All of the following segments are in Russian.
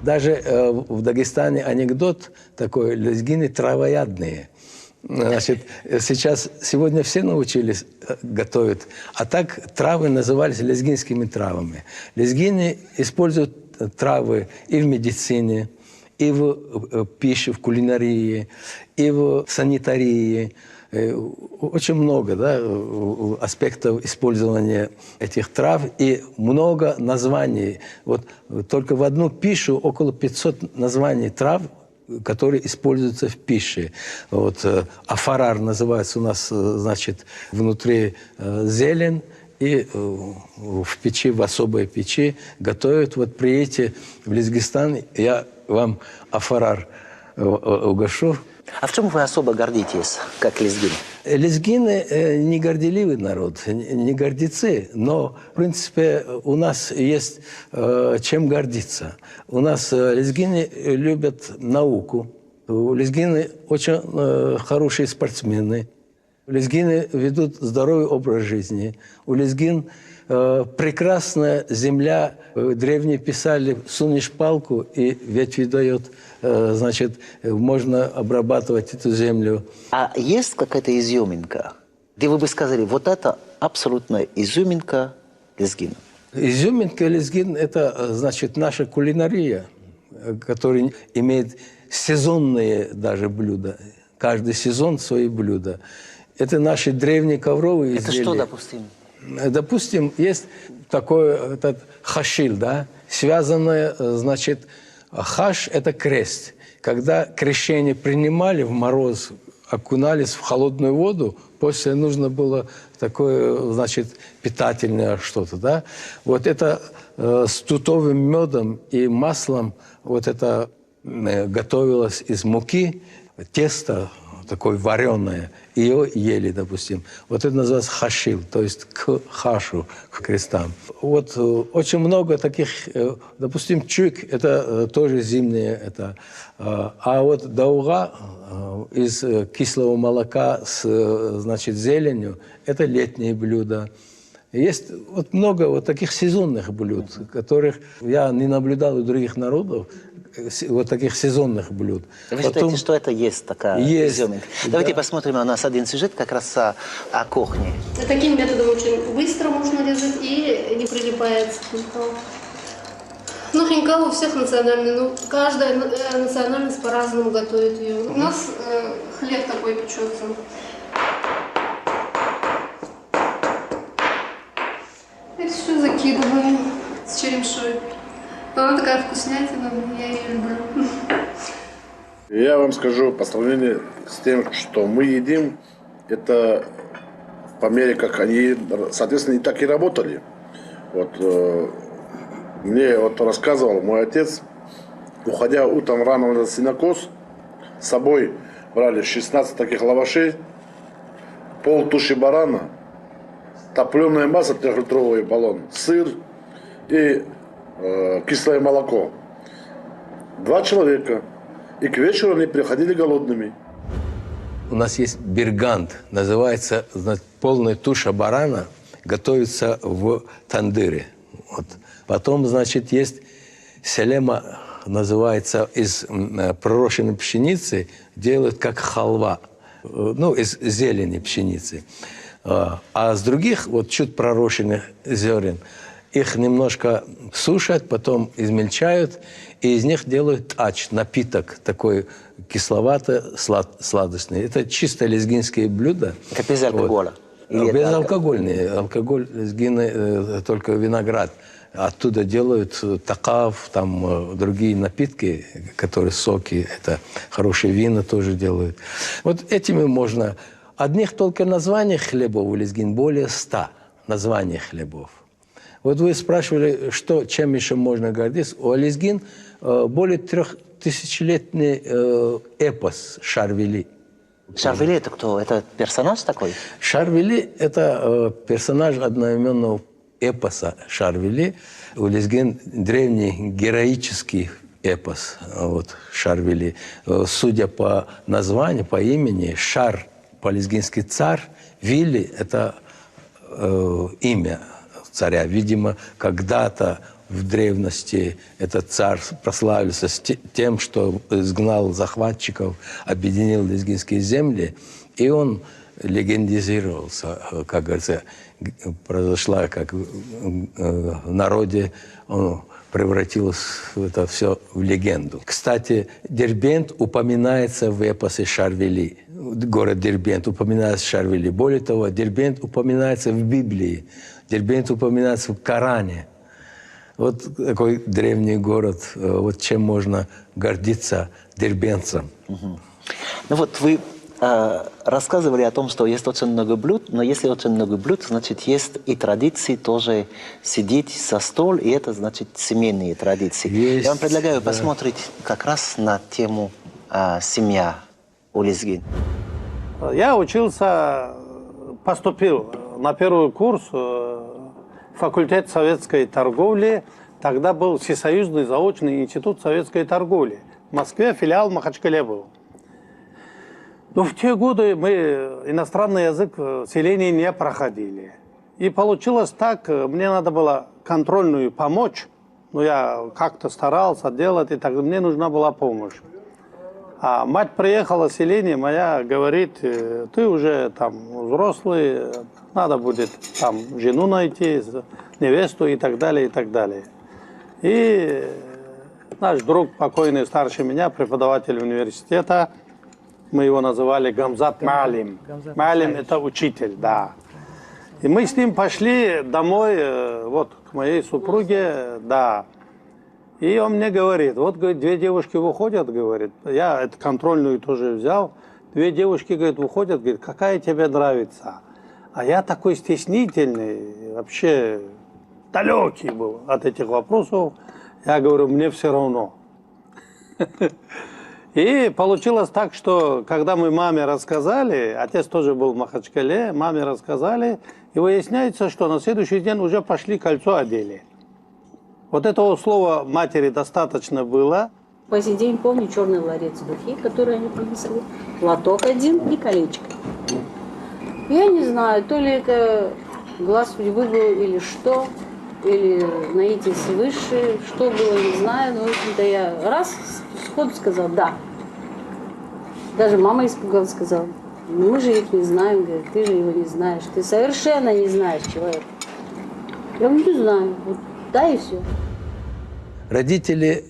Даже в Дагестане анекдот такой: лезгины травоядные. Значит, сегодня все научились готовить, а так травы назывались лезгинскими травами. Лезгины используют травы и в медицине, и в пище, в кулинарии, и в санитарии. Очень много, да, аспектов использования этих трав и много названий. Вот только в одну пищу около 500 названий трав, которые используются в пище. Вот, афарар называется у нас, значит, внутри зелень, и в печи, в особой печи готовят. Вот приедете в Лезгистан, я вам афарар угощу. А в чем вы особо гордитесь, как лезгин? Лезгины не горделивый народ, не гордецы, но, в принципе, у нас есть чем гордиться. У нас лезгины любят науку, лезгины очень хорошие спортсмены, лезгины ведут здоровый образ жизни, у лезгин прекрасная земля. Древние писали: сунешь палку, и ветви дает. Значит, можно обрабатывать эту землю. А есть какая-то изюминка, где вы бы сказали, вот это абсолютная изюминка лезгина? Изюминка лезгин – это, значит, наша кулинария, которая имеет сезонные даже блюда. Каждый сезон свои блюда. Это наши древние ковровые изделия. Это что, допустим? Допустим, есть такой этот хашиль, да, связанное, значит, хаш – это крест. Когда крещение принимали в мороз, окунались в холодную воду, после нужно было такое, значит, питательное что-то, да. Вот это с тутовым медом и маслом, вот это готовилось из муки, тесто такое вареное, ее ели, допустим. Вот это называется хашил, то есть к хашу, к крестам. Вот очень много таких, допустим, чуйк, это тоже зимнее. Это, а вот дауга из кислого молока с, значит, зеленью, это летние блюда. Есть вот много вот таких сезонных блюд, которых я не наблюдал у других народов, вот таких сезонных блюд. Вы считаете, что это есть такая изюминка? Давайте посмотрим, у нас один сюжет как раз о кухне. Таким методом очень быстро можно резать и не прилипает хинкал. Ну, хинкал у всех национальный, но каждая национальность по-разному готовит ее. У нас хлеб такой печется. Это все закидываем с черемшой. Она такая вкуснятина, я ее люблю. Я вам скажу, по сравнению с тем, что мы едим, это по мере, как они, соответственно, и так и работали. Вот мне вот рассказывал мой отец, уходя утром рано на сенокос, с собой брали 16 таких лавашей, пол туши барана, топленое масло, 3-литровый баллон, сыр и кислое молоко. 2 человека. И к вечеру они приходили голодными. У нас есть бергант, называется, значит, полная туша барана, готовится в тандыре. Вот. Потом, значит, есть селема, называется, из пророщенной пшеницы, делают как халва, ну, из зелени пшеницы. А с других, вот чуть пророщенных зерен, их немножко сушат, потом измельчают, и из них делают тач, напиток такой кисловато-сладостный. Это чисто лезгинские блюда. Это без алкоголя? Вот. Безалкогольные. Алкоголь, лезгины, только виноград. Оттуда делают такав, там другие напитки, которые соки, это хорошие вина тоже делают. Вот этими можно... Одних только названий хлебов у лезгин более 100 названий хлебов. Вот вы спрашивали, чем еще можно гордиться. У лезгин более 3000-летний эпос Шарвели. Шарвели это кто? Это персонаж такой? Шарвели – это персонаж одноименного эпоса Шарвели. У лезгин древний героический эпос вот, Шарвели. Судя по названию, по имени, Шар по-лезгински царь, Вили – это имя царя. Видимо, когда-то в древности этот царь прославился тем, что изгнал захватчиков, объединил лезгинские земли, и он легендизировался, как говорится, произошла как в народе, он превратилось это все в легенду. Кстати, Дербент упоминается в эпосе Шарвели. Город Дербент упоминается в Шарвели. Более того, Дербент упоминается в Библии. Дербент упоминается в Коране. Вот такой древний город. Вот чем можно гордиться дербентцам. Ну вот вы рассказывали о том, что есть очень много блюд, но если очень много блюд, значит, есть и традиции тоже сидеть за стол, и это, значит, семейные традиции. Есть, я вам предлагаю посмотреть как раз на тему «Семья» у лезгин. Я учился, поступил на первый курс факультет советской торговли. Тогда был Всесоюзный заочный институт советской торговли. В Москве филиал в Махачкале был. Но в те годы мы иностранный язык в селении не проходили. И получилось так, мне надо было контрольную помочь, но я как-то старался делать, и тогда мне нужна была помощь. А мать приехала в селение, моя говорит, ты уже там взрослый, надо будет там жену найти, невесту и так далее, и так далее. И наш друг, покойный старше меня, преподаватель университета, мы его называли Гамзат Малим. Малим – это учитель, да. И мы с ним пошли домой, вот, к моей супруге, да. И он мне говорит, вот, говорит, две девушки выходят, говорит, я эту контрольную тоже взял, две девушки, говорит, выходят, говорит, какая тебе нравится? А я такой стеснительный, вообще далекий был от этих вопросов. Я говорю, мне все равно. И получилось так, что когда мы маме рассказали, отец тоже был в Махачкале, маме рассказали, и выясняется, что на следующий день уже пошли кольцо одели. Вот этого слова матери достаточно было. По сей день помню черный ларец духи, который они принесли, лоток один и колечко. Я не знаю, то ли это глаз судьбы был или что, или наитие свыше, что было, не знаю. Но, в общем-то, я раз сходу сказала «да». Даже мама испугалась, сказала, ну, мы же их не знаем, говорит, ты же его не знаешь, ты совершенно не знаешь человека. Я говорю, не знаю, вот, да и все. Родители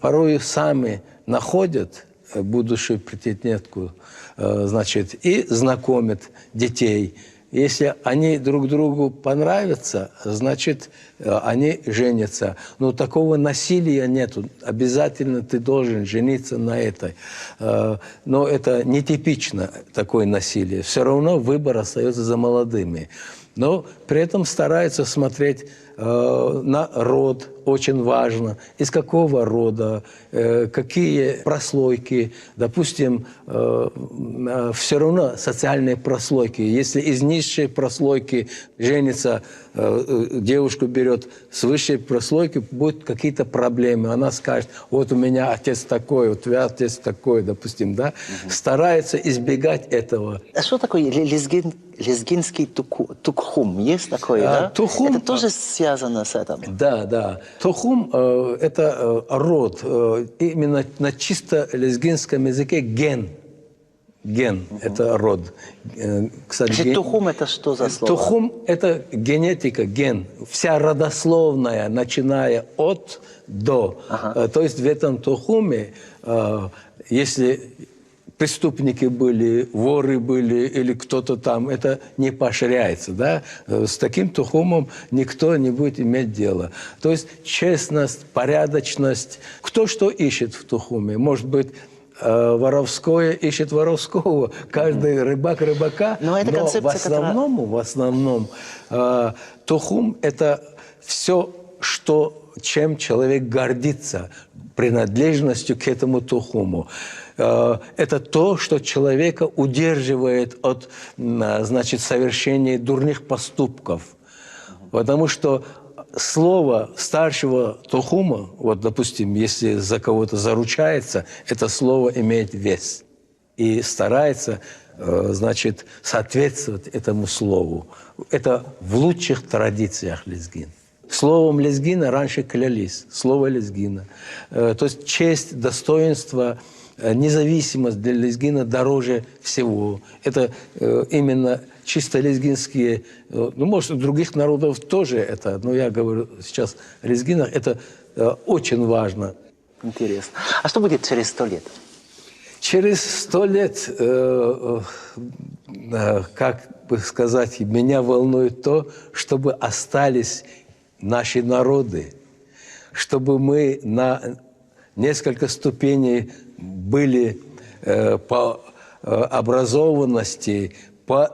порой сами находят будущую претендентку, значит, и знакомят детей. Если они друг другу понравятся, значит, они женятся. Но такого насилия нету. Обязательно ты должен жениться на этой. Но это нетипично, такое насилие. Все равно выбор остается за молодыми. Но при этом стараются смотреть на род, очень важно, из какого рода, какие прослойки. Допустим, все равно социальные прослойки. Если из низшей прослойки женится, девушку берет с высшей прослойки, будут какие-то проблемы. Она скажет, вот у меня отец такой, у тебя отец такой, допустим, да? Старается избегать этого. А что такое лезгинский тухум? Есть такое, да? Тухум, это тоже связано с этим? Да, да. Тухум – это род. Именно на чисто лезгинском языке ген. Ген – это род. Кстати, тухум – это что за слово? Тухум – это генетика, ген. Вся родословная, начиная от до. То есть в этом тухуме, если преступники были, воры были или кто-то там, это не поощряется, да? С таким тухумом никто не будет иметь дело. То есть честность, порядочность. Кто что ищет в тухуме? Может быть, воровское ищет воровского, каждый рыбак рыбака. Но в основном тухум – это все, чем человек гордится, принадлежностью к этому тухуму. Это то, что человека удерживает от, значит, совершения дурных поступков. Потому что слово старшего тухума, вот, допустим, если за кого-то заручается, это слово имеет вес. И старается, значит, соответствовать этому слову. Это в лучших традициях лезгин. Словом лезгина раньше клялись. Слово лезгина. То есть честь, достоинство, независимость для лезгина дороже всего. Это именно чисто лезгинские, ну, может, у других народов тоже это, но я говорю сейчас о лезгинах, это очень важно. Интересно. А что будет через 100 лет? Через 100 лет, как бы сказать, меня волнует то, чтобы остались наши народы, чтобы мы на несколько ступеней были по образованности, по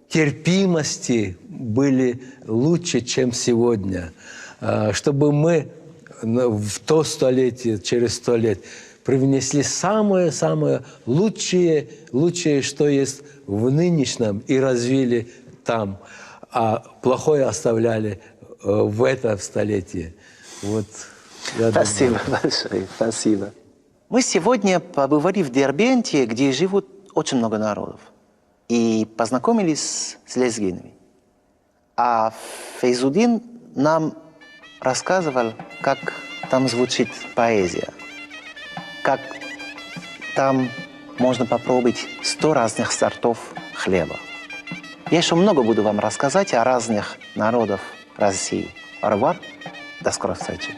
терпимости были лучше, чем сегодня. Чтобы мы в то столетие, через 100 лет, привнесли самое-самое лучшее, что есть в нынешнем, и развили там, а плохое оставляли в это столетие. Вот, Спасибо большое, спасибо. Мы сегодня побывали в Дербенте, где живут очень много народов, и познакомились с лезгинами. А Фейзудин нам рассказывал, как там звучит поэзия, как там можно попробовать 100 разных сортов хлеба. Я еще много буду вам рассказать о разных народах России. Au revoir. До скорой встречи.